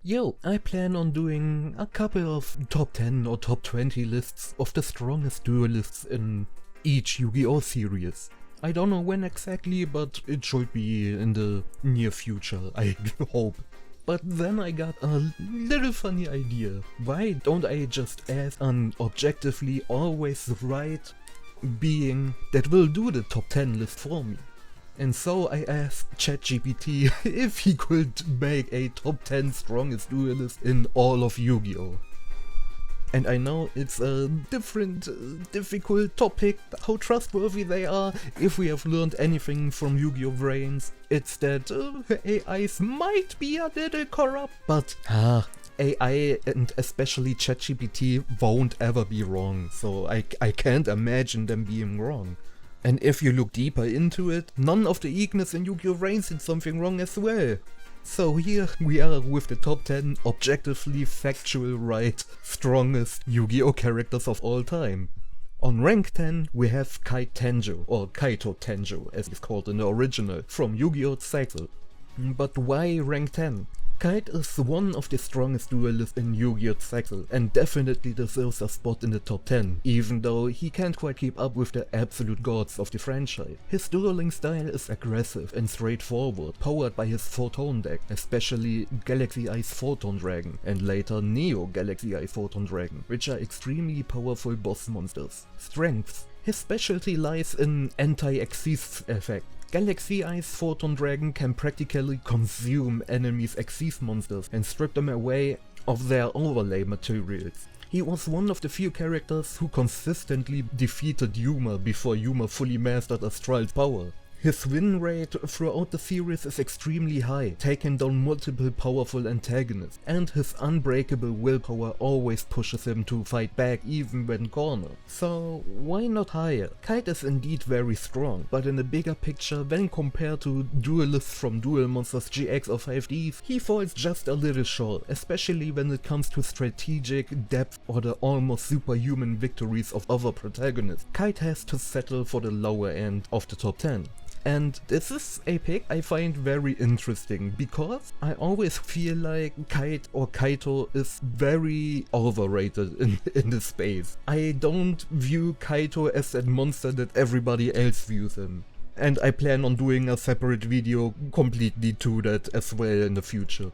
Yo, I plan on doing a couple of top 10 or top 20 lists of the strongest duelists in each Yu-Gi-Oh series. I don't know when exactly, but it should be in the near future, I hope. But then I got a little funny idea. Why don't I just ask an objectively always right being that will do the top 10 list for me? And so I asked ChatGPT if he could make a top 10 strongest duelist in all of Yu-Gi-Oh! And I know it's a difficult topic, how trustworthy they are. If we have learned anything from Yu-Gi-Oh! Brains, it's that AIs might be a little corrupt, but AI and especially ChatGPT won't ever be wrong, so I can't imagine them being wrong. And if you look deeper into it, none of the Ignis in Yu-Gi-Oh! Brains did something wrong as well. So here we are with the top 10 objectively factual right strongest Yu-Gi-Oh! Characters of all time. On rank 10 we have Kite Tenjo, or Kaito Tenjo as it's called in the original, from Yu-Gi-Oh! ZEXAL. But why rank 10? Kite is one of the strongest duelists in Yu-Gi-Oh! ZEXAL and definitely deserves a spot in the top 10, even though he can't quite keep up with the absolute gods of the franchise. His dueling style is aggressive and straightforward, powered by his Photon deck, especially Galaxy Eyes Photon Dragon and later Neo Galaxy Eyes Photon Dragon, which are extremely powerful boss monsters. Strengths. His specialty lies in anti-Xyz effect. Galaxy Eyes Photon Dragon can practically consume enemies' Xyz monsters and strip them away of their overlay materials. He was one of the few characters who consistently defeated Yuma before Yuma fully mastered Astral's power. His win rate throughout the series is extremely high, taking down multiple powerful antagonists, and his unbreakable willpower always pushes him to fight back even when cornered. So why not higher? Kite is indeed very strong, but in the bigger picture, when compared to duelists from Duel Monsters GX or 5Ds, he falls just a little short, especially when it comes to strategic depth or the almost superhuman victories of other protagonists. Kite has to settle for the lower end of the top 10. And this is a pick I find very interesting, because I always feel like Kite or Kaito is very overrated in this space. I don't view Kaito as that monster that everybody else views him. And I plan on doing a separate video completely to that as well in the future.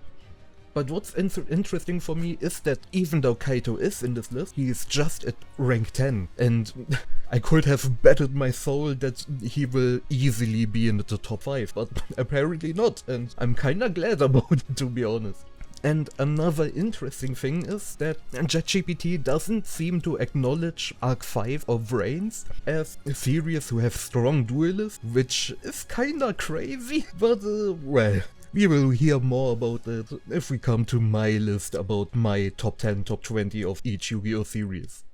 But what's interesting for me is that even though Kaito is in this list, he is just at rank 10, and I could have betted my soul that he will easily be in the top 5, but apparently not, and I'm kinda glad about it, to be honest. And another interesting thing is that ChatGPT doesn't seem to acknowledge Arc 5 or Brains as a series who have strong duelists, which is kinda crazy, but well. We will hear more about it if we come to my list about my top 10, top 20 of each Yu-Gi-Oh! Series.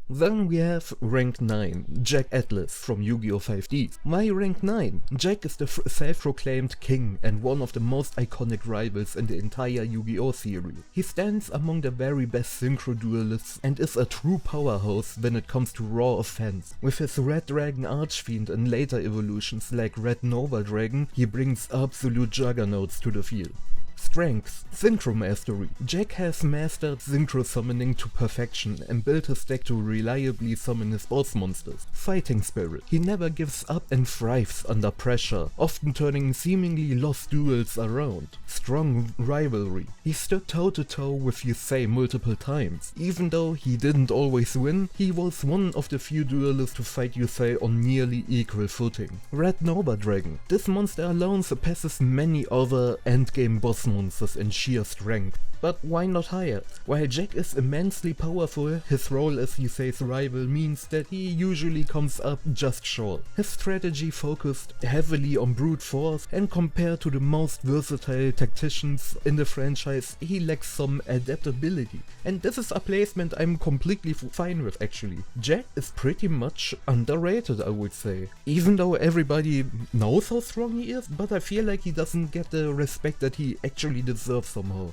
Then we have rank 9, Jack Atlas from Yu-Gi-Oh! 5D. Why rank 9? Jack is the self-proclaimed king and one of the most iconic rivals in the entire Yu-Gi-Oh! Series. He stands among the very best synchro duelists and is a true powerhouse when it comes to raw offense. With his Red Dragon Archfiend and later evolutions like Red Nova Dragon, he brings absolute juggernauts to the field. Strengths. Synchro Mastery. Jack has mastered Synchro Summoning to perfection and built his deck to reliably summon his boss monsters. Fighting Spirit. He never gives up and thrives under pressure, often turning seemingly lost duels around. Strong Rivalry. He stood toe to toe with Yusei multiple times. Even though he didn't always win, he was one of the few duelists to fight Yusei on nearly equal footing. Red Nova Dragon. This monster alone surpasses many other endgame boss monsters in sheer strength. But why not higher? While Jack is immensely powerful, his role as Yusei's rival means that he usually comes up just short. His strategy focused heavily on brute force, and compared to the most versatile tacticians in the franchise, he lacks some adaptability. And this is a placement I'm completely fine with actually. Jack is pretty much underrated, I would say. Even though everybody knows how strong he is, but I feel like he doesn't get the respect that he actually deserves somehow.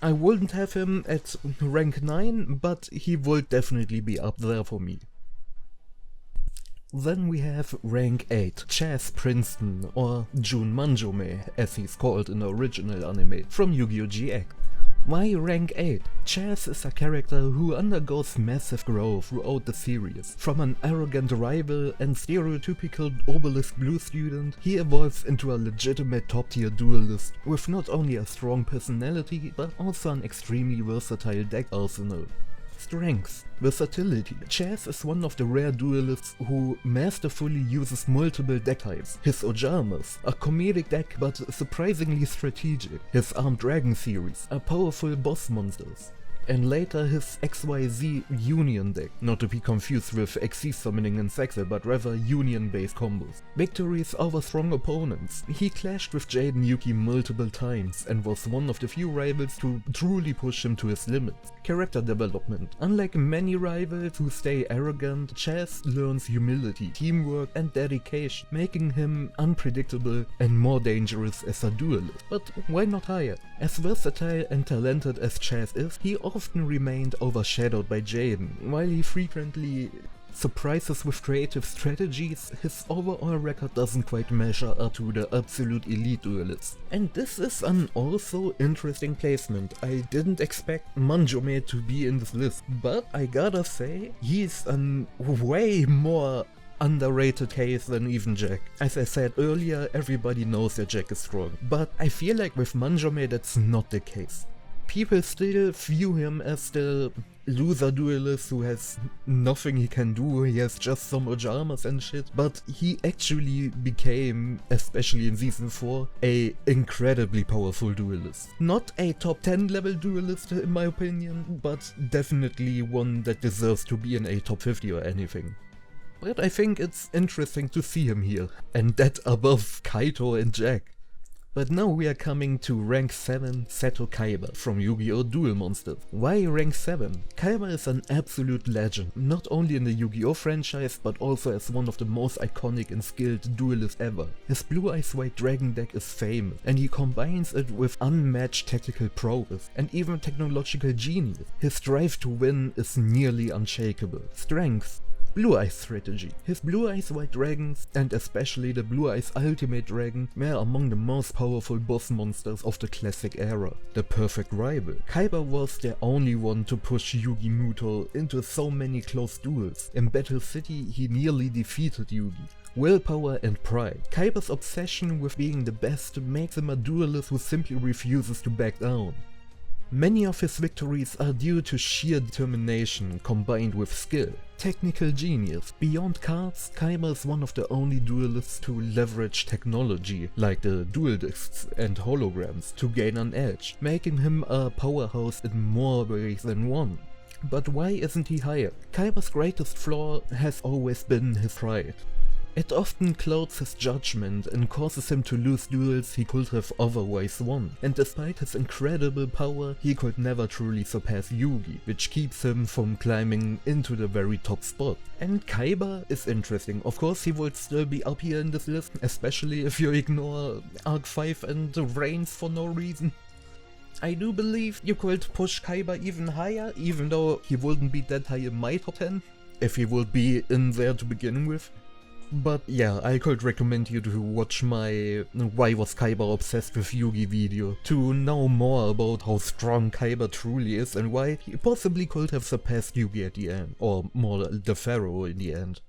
I wouldn't have him at rank 9, but he will definitely be up there for me. Then we have rank 8, Chazz Princeton, or Jun Manjome as he's called in the original anime, from Yu-Gi-Oh! GX. Why rank 8? Chazz is a character who undergoes massive growth throughout the series. From an arrogant rival and stereotypical obelisk blue student, he evolves into a legitimate top tier duelist with not only a strong personality but also an extremely versatile deck arsenal. Strengths. Versatility. Chazz is one of the rare duelists who masterfully uses multiple deck types. His Ojamas, a comedic deck but surprisingly strategic. His Armed Dragon series, a powerful boss monsters. And later his XYZ Union deck, not to be confused with XC summoning in ZEXAL, but rather Union based combos. Victories over strong opponents. He clashed with Jaden Yuki multiple times and was one of the few rivals to truly push him to his limits. Character development. Unlike many rivals who stay arrogant, Chazz learns humility, teamwork and dedication, making him unpredictable and more dangerous as a duelist. But why not higher? As versatile and talented as Chazz is, he often remained overshadowed by Jaden. While he frequently surprises with creative strategies, his overall record doesn't quite measure up to the absolute elite duelists. And this is an also interesting placement. I didn't expect Manjome to be in this list, but I gotta say, he's an way more underrated case than even Jack. As I said earlier, everybody knows that Jack is strong, but I feel like with Manjome that's not the case. People still view him as the loser duelist who has nothing he can do, he has just some Ojamas and shit, but he actually became, especially in season 4, a incredibly powerful duelist. Not a top 10 level duelist in my opinion, but definitely one that deserves to be in a top 50 or anything. But I think it's interesting to see him here, and that above Kaito and Jack. But now we are coming to rank 7 Seto Kaiba from Yu-Gi-Oh! Duel Monsters. Why rank 7? Kaiba is an absolute legend, not only in the Yu-Gi-Oh! Franchise but also as one of the most iconic and skilled duelists ever. His Blue Eyes White Dragon deck is famous, and he combines it with unmatched tactical prowess and even technological genius. His drive to win is nearly unshakable. Strengths. Blue Eyes strategy. His Blue Eyes White Dragons, and especially the Blue Eyes Ultimate Dragon, were among the most powerful boss monsters of the classic era. The perfect rival. Kaiba was the only one to push Yugi Muto into so many close duels. In Battle City he nearly defeated Yugi. Willpower and pride. Kaiba's obsession with being the best makes him a duelist who simply refuses to back down. Many of his victories are due to sheer determination combined with skill. Technical genius. Beyond cards, Kaiba is one of the only duelists to leverage technology, like the Duelists and holograms, to gain an edge, making him a powerhouse in more ways than one. But why isn't he higher? Kaiba's greatest flaw has always been his pride. It often clouds his judgment and causes him to lose duels he could have otherwise won, and despite his incredible power, he could never truly surpass Yugi, which keeps him from climbing into the very top spot. And Kaiba is interesting. Of course he would still be up here in this list, especially if you ignore Arc 5 and Reigns for no reason. I do believe you could push Kaiba even higher, even though he wouldn't be that high in my top 10, if he would be in there to begin with. But yeah, I could recommend you to watch my Why Was Kaiba Obsessed with Yugi video to know more about how strong Kaiba truly is and why he possibly could have surpassed Yugi at the end, or more the Pharaoh in the end.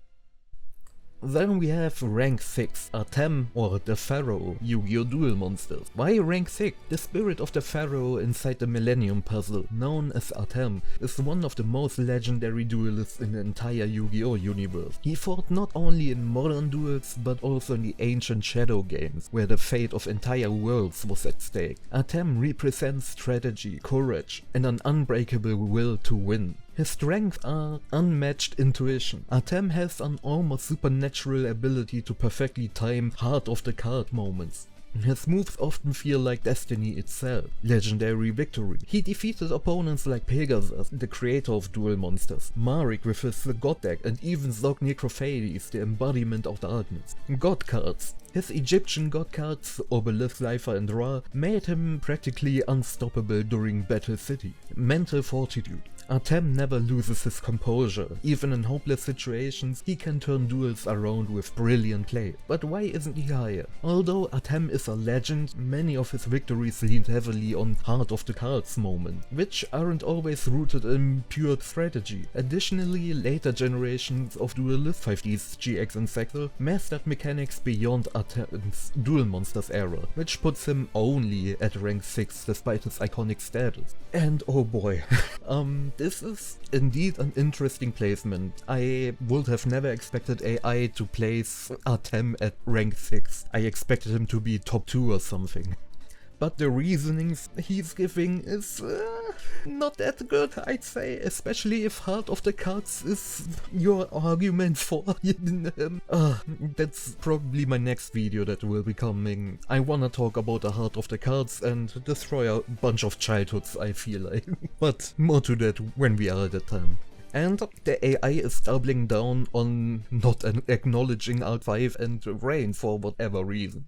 Then we have rank 6, Atem or the Pharaoh, Yu-Gi-Oh! Duel Monsters. Why rank 6? The spirit of the Pharaoh inside the Millennium Puzzle, known as Atem, is one of the most legendary duelists in the entire Yu-Gi-Oh! Universe. He fought not only in modern duels but also in the ancient Shadow games, where the fate of entire worlds was at stake. Atem represents strategy, courage, and an unbreakable will to win. His strengths are unmatched intuition. Atem has an almost supernatural ability to perfectly time heart of the card moments. His moves often feel like destiny itself. Legendary victory. He defeated opponents like Pegasus, the creator of Duel Monsters, Marik with his God deck, and even Zog Necrophades, the embodiment of darkness. God cards. His Egyptian god cards, Obelisk, Cypher and Ra, made him practically unstoppable during Battle City. Mental fortitude. Atem never loses his composure. Even in hopeless situations, he can turn duels around with brilliant play. But why isn't he higher? Although Atem is a legend, many of his victories leaned heavily on heart of the cards moment, which aren't always rooted in pure strategy. Additionally, later generations of Duelists, 5Ds, GX and ZEXAL, mastered mechanics beyond Atem's Duel Monsters era, which puts him only at rank 6 despite his iconic status. And oh boy, this is indeed an interesting placement. I would have never expected AI to place Atem at rank 6. I expected him to be top 2 or something. But the reasonings he's giving is not that good, I'd say, especially if Heart of the Cards is your argument for him. That's probably my next video that will be coming. I wanna talk about the Heart of the Cards and destroy a bunch of childhoods, I feel like. But more to that when we are at that time. And the AI is doubling down on not acknowledging Arc 5 and Rain for whatever reason.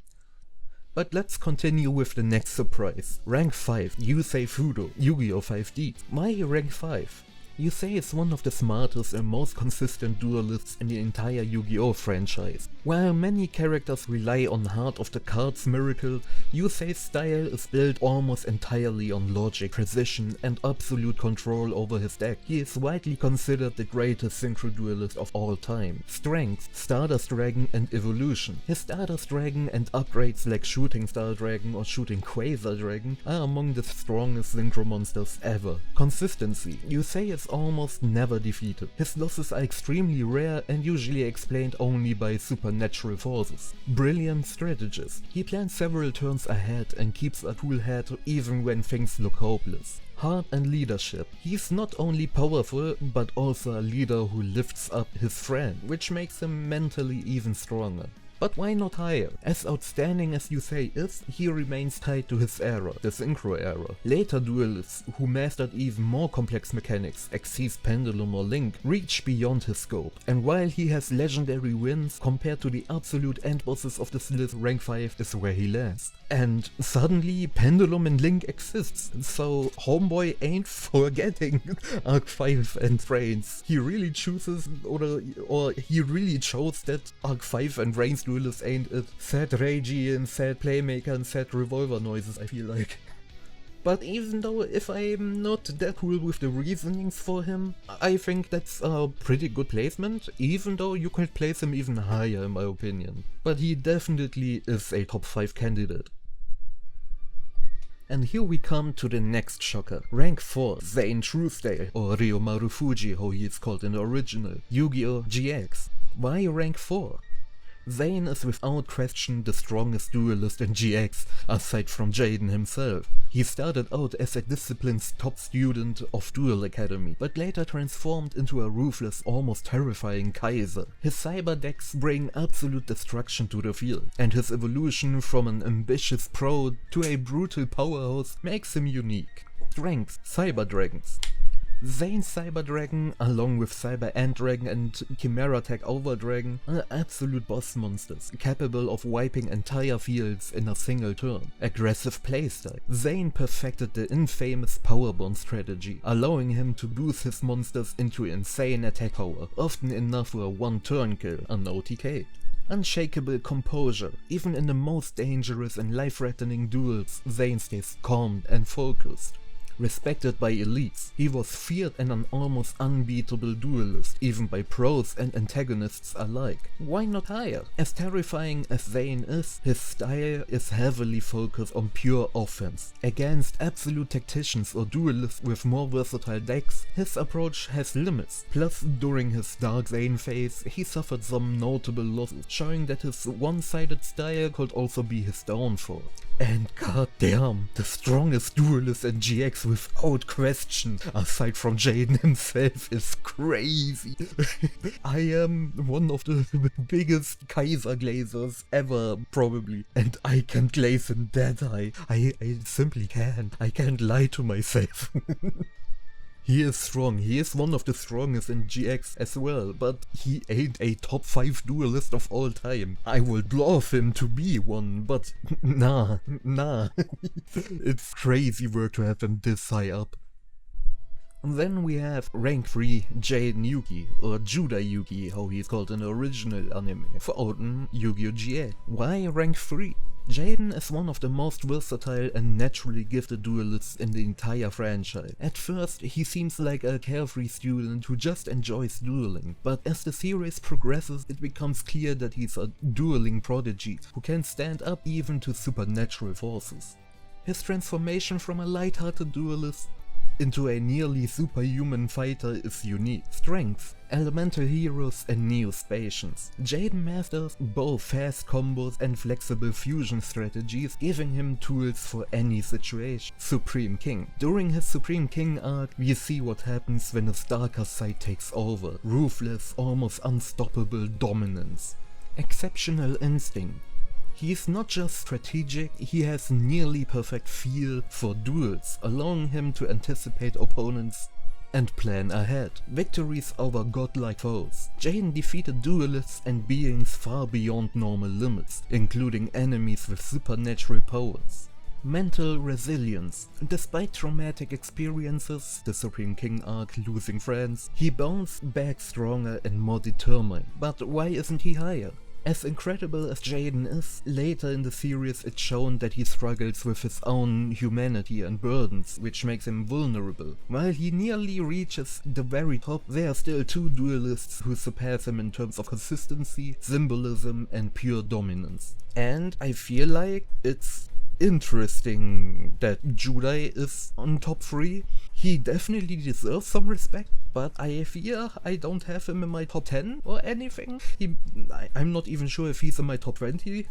But let's continue with the next surprise. Rank 5, Yusei Fudo, Yugioh 5D. Why rank 5? Yusei is one of the smartest and most consistent duelists in the entire Yu-Gi-Oh franchise. While many characters rely on Heart of the Cards miracle, Yusei's style is built almost entirely on logic, precision and absolute control over his deck. He is widely considered the greatest synchro duelist of all time. Strengths, Stardust Dragon and Evolution. His Stardust Dragon and upgrades like Shooting Star Dragon or Shooting Quasar Dragon are among the strongest synchro monsters ever. Consistency. Yusei is almost never defeated. His losses are extremely rare and usually explained only by supernatural forces. Brilliant strategist. He plans several turns ahead and keeps a cool head even when things look hopeless. Heart and leadership. He's not only powerful, but also a leader who lifts up his friend, which makes him mentally even stronger. But why not higher? As outstanding as Yusei is, he remains tied to his era, the Synchro era. Later duelists, who mastered even more complex mechanics, Xyz, Pendulum or Link, reach beyond his scope. And while he has legendary wins, compared to the absolute end bosses of this list, rank 5 is where he lands. And suddenly Pendulum and Link exists, so homeboy ain't forgetting Arc 5 and Reigns. He really chooses, or he really chose that Arc 5 and Reigns duelists ain't it. Sad Reiji and sad Playmaker and sad Revolver noises, I feel like. But even though if I'm not that cool with the reasonings for him, I think that's a pretty good placement, even though you could place him even higher in my opinion. But he definitely is a top 5 candidate. And here we come to the next shocker. Rank 4, Zane Truesdale, or Ryo Marufuji, how he is called in the original, Yu-Gi-Oh! GX. Why rank 4? Zane is without question the strongest duelist in GX, aside from Jaden himself. He started out as a discipline's top student of Duel Academy, but later transformed into a ruthless, almost terrifying Kaiser. His cyber decks bring absolute destruction to the field, and his evolution from an ambitious pro to a brutal powerhouse makes him unique. Strengths, Cyber Dragons. Zane's Cyber Dragon, along with Cyber Ant Dragon and Chimera Tech Over Dragon, are absolute boss monsters, capable of wiping entire fields in a single turn. Aggressive playstyle. Zane perfected the infamous Power Bond strategy, allowing him to boost his monsters into insane attack power, often enough for a one-turn kill, an OTK. Unshakable composure. Even in the most dangerous and life-threatening duels, Zane stays calm and focused. Respected by elites, he was feared and an almost unbeatable duelist, even by pros and antagonists alike. Why not higher? As terrifying as Zane is, his style is heavily focused on pure offense. Against absolute tacticians or duelists with more versatile decks, his approach has limits. Plus, during his Dark Zane phase, he suffered some notable losses, showing that his one-sided style could also be his downfall. And goddamn, the strongest duelist in GX without question, aside from Jaden himself, is crazy. I am one of the biggest Kaiser glazers ever, probably, and I can't glaze him that high. I simply can't. I can't lie to myself. He is strong, he is one of the strongest in GX as well, but he ain't a top 5 duelist of all time. I would love him to be one, but nah. It's crazy work to have him this high up. Then we have rank 3 Jaden Yugi, or Judai Yugi, how he's called in the original anime, verorten Yugioh. Why rank 3? Jaden is one of the most versatile and naturally gifted duelists in the entire franchise. At first, he seems like a carefree student who just enjoys dueling, but as the series progresses, it becomes clear that he's a dueling prodigy who can stand up even to supernatural forces. His transformation from a light-hearted duelist into a nearly superhuman fighter is unique. Strength, elemental heroes and neo-spacians. Jaden masters both fast combos and flexible fusion strategies, giving him tools for any situation. Supreme King. During his Supreme King arc, we see what happens when his darker side takes over. Ruthless, almost unstoppable dominance. Exceptional instinct. He's not just strategic, he has nearly perfect feel for duels, allowing him to anticipate opponents and plan ahead. Victories over godlike foes. Jaden defeated duelists and beings far beyond normal limits, including enemies with supernatural powers. Mental resilience. Despite traumatic experiences, the Supreme King arc losing friends, he bounced back stronger and more determined. But why isn't he higher? As incredible as Jaden is, later in the series it's shown that he struggles with his own humanity and burdens, which makes him vulnerable. While he nearly reaches the very top, there are still 2 duelists who surpass him in terms of consistency, symbolism and pure dominance. And I feel like it's interesting that Judai is on top 3. He definitely deserves some respect, but I fear I don't have him in my top 10 or anything. I'm not even sure if he's in my top 20.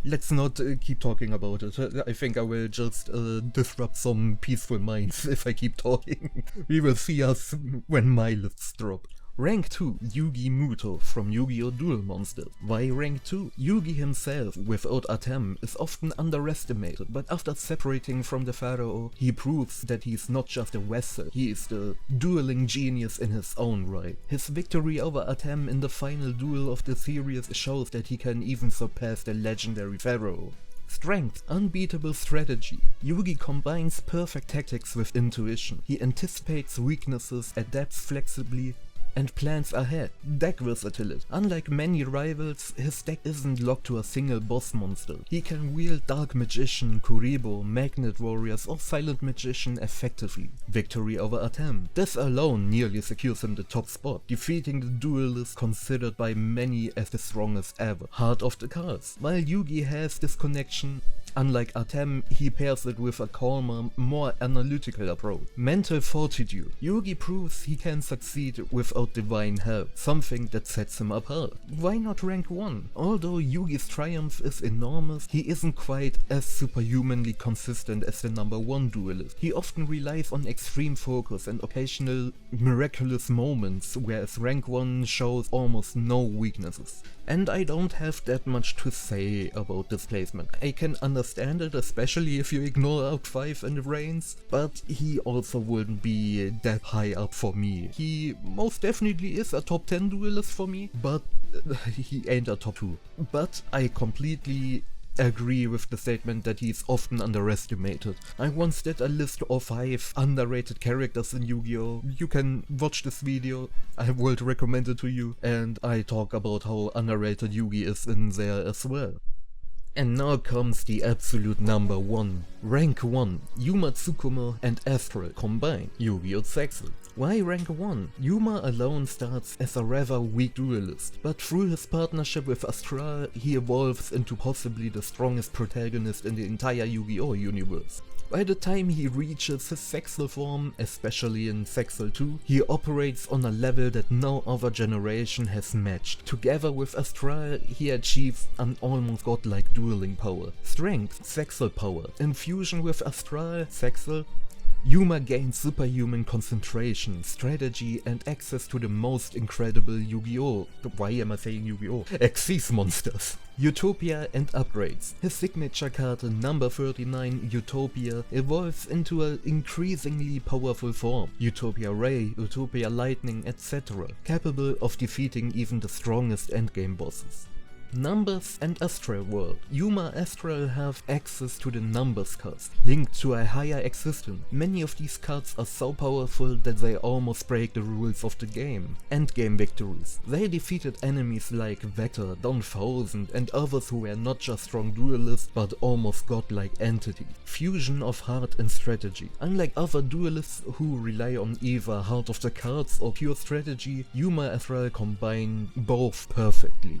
Let's not keep talking about it. I think I will just disrupt some peaceful minds if I keep talking. We will see us when my lists drop. Rank 2, Yugi Muto from Yu-Gi-Oh! Duel Monsters. Why rank 2? Yugi himself, without Atem, is often underestimated, but after separating from the pharaoh, he proves that he's not just a vessel, he is the dueling genius in his own right. His victory over Atem in the final duel of the series shows that he can even surpass the legendary pharaoh. Strength, unbeatable strategy. Yugi combines perfect tactics with intuition. He anticipates weaknesses, adapts flexibly, and plans ahead. Deck versatility. Unlike many rivals, his deck isn't locked to a single boss monster. He can wield Dark Magician, Kuribo, Magnet Warriors or Silent Magician effectively. Victory over Atem. This alone nearly secures him the top spot, defeating the duelist considered by many as the strongest ever. Heart of the cards. While Yugi has this connection, unlike Atem, he pairs it with a calmer, more analytical approach. Mental fortitude. Yugi proves he can succeed without divine help, something that sets him apart. Why not rank 1? Although Yugi's triumph is enormous, he isn't quite as superhumanly consistent as the number 1 duelist. He often relies on extreme focus and occasional miraculous moments, whereas rank 1 shows almost no weaknesses. And I don't have that much to say about this placement. I can understand it, especially if you ignore out 5 and the reigns, but he also wouldn't be that high up for me. He most definitely is a top 10 duelist for me, but he ain't a top 2. But I completely agree with the statement that he's often underestimated. I once did a list of 5 underrated characters in Yu-Gi-Oh! You can watch this video, I would recommend it to you, and I talk about how underrated Yugi is in there as well. And now comes the absolute number 1. Rank 1, Yuma Tsukumo and Astral combined, Yu-Gi-Oh! ZEXAL. Why rank 1? Yuma alone starts as a rather weak duelist, but through his partnership with Astral, he evolves into possibly the strongest protagonist in the entire Yu-Gi-Oh! Universe. By the time he reaches his ZEXAL form, especially in ZEXAL 2, he operates on a level that no other generation has matched. Together with Astral, he achieves an almost godlike dueling power. Strength, ZEXAL power. In fusion with Astral, ZEXAL, Yuma gains superhuman concentration, strategy and access to the most incredible Yu-Gi-Oh! Why am I saying Yu-Gi-Oh? Xyz monsters. Utopia and upgrades. His signature card number 39, Utopia, evolves into an increasingly powerful form. Utopia Ray, Utopia Lightning, etc. Capable of defeating even the strongest endgame bosses. Numbers and Astral World. Yuma Astral have access to the Numbers cards, linked to a higher existence. Many of these cards are so powerful that they almost break the rules of the game. Endgame victories. They defeated enemies like Vector, Don Thousand and others who were not just strong duelists but almost godlike entities. Fusion of heart and strategy. Unlike other duelists who rely on either heart of the cards or pure strategy, Yuma Astral combine both perfectly.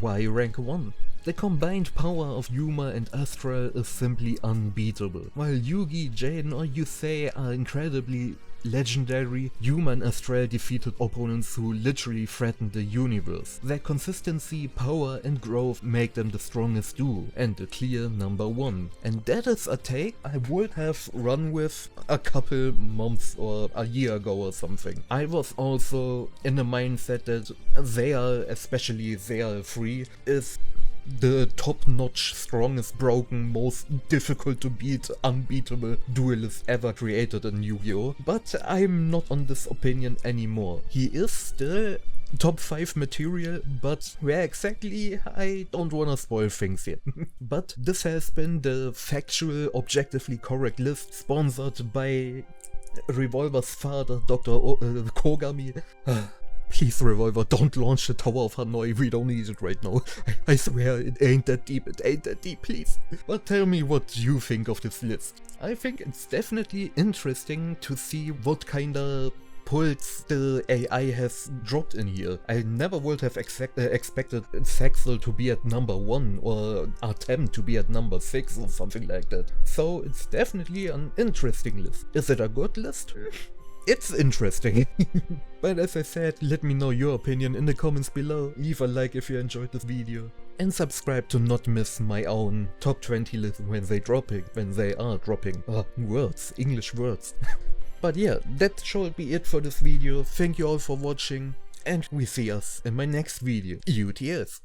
Why rank 1? The combined power of Yuma and Astral is simply unbeatable. While Yugi, Jaden or Yusei are incredibly legendary, Yuma and Astral defeated opponents who literally threatened the universe. Their consistency, power and growth make them the strongest duo and the clear number 1. And that is a take I would have run with a couple months or a year ago or something. I was also in the mindset that ZEXAL, especially ZEXAL 3, is the top-notch, strongest, broken, most difficult to beat, unbeatable duelist ever created in Yu-Gi-Oh! But I'm not on this opinion anymore. He is still top 5 material, but where exactly, I don't wanna spoil things yet. But this has been the factual, objectively correct list, sponsored by Revolver's father, Dr. Kogami. Please, Revolver, don't launch the Tower of Hanoi, we don't need it right now. I swear, it ain't that deep, please. But tell me what you think of this list. I think it's definitely interesting to see what kinda pulls the AI has dropped in here. I never would have expected ZEXAL to be at number 1 or Atem to be at number 6 or something like that. So it's definitely an interesting list. Is it a good list? It's interesting. But as I said, let me know your opinion in the comments below, leave a like if you enjoyed this video, and subscribe to not miss my own top 20 list when they are dropping. Words, English words. But yeah, that should be it for this video. Thank you all for watching, and we see us in my next video. UTS!